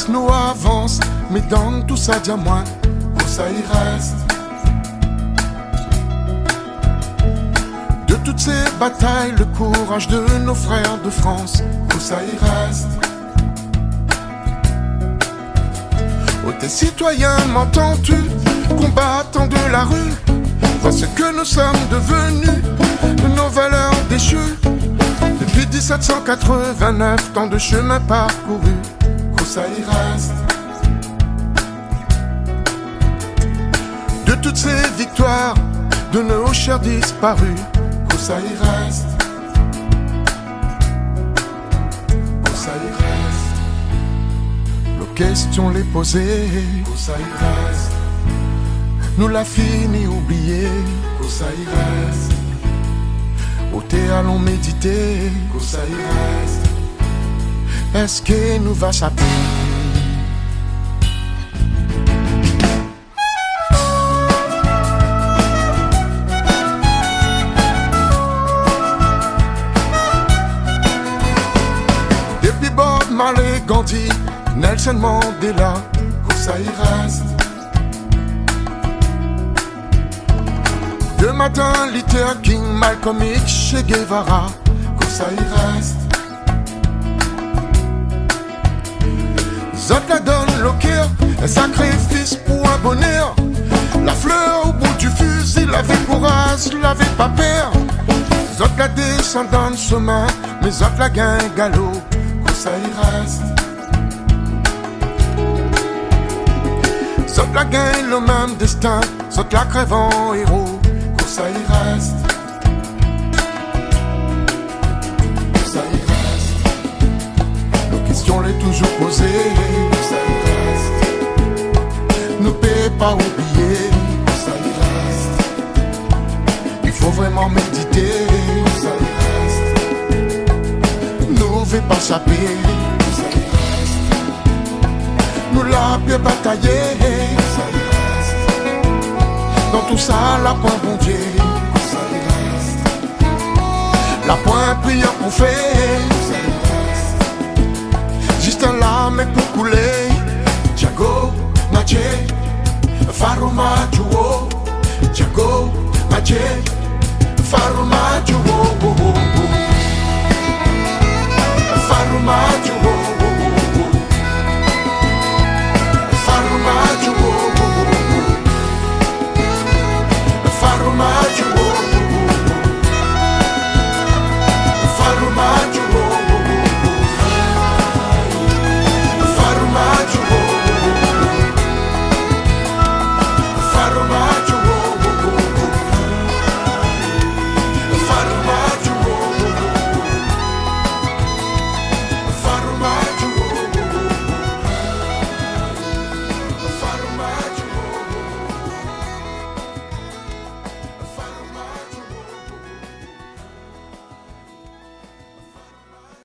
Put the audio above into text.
nous avance, mais dans tout ça, dis-moi, où ça y reste. De toutes ces batailles, le courage de nos frères de France, où ça y reste. Oh, tes citoyens, m'entends-tu, combattants de la rue, vois ce que nous sommes devenus, de nos valeurs déchues. Depuis 1789, tant de chemins parcourus, où ça y reste. De toutes ces victoires, de nos chers disparus, où ça y reste. Où ça y reste. Nos questions les poser, où ça y reste. Nous l'a fini oublier, où ça y reste. Où t'es allons méditer, où ça y reste. Est-ce que nous va chapper? Depuis Bob Marley, Gandhi, Nelson Mandela, où ça y reste. De Martin Luther King, Malcolm X, Che Guevara, où ça y reste. Zot la donne le cœur, un sacrifice pour un bonheur. La fleur au bout du fusil, la vie courage, la vie pas peur. Zot la descendant de chemin, mais zot la gain galop, où ça y reste. Zot la gain le même destin, zot la crève en héros, où ça y reste. Où ça y reste. Nos questions les toujours posées, où ça y reste. Ne peut pas oublier, où ça y reste. Il faut vraiment méditer, où ça y reste. Nous ne pas chapper, où ça y reste. Nous la bien batailler, où ça y reste. Dans tout ça, la point bon Dieu, où ça y reste. La point prière pour faire, où ça y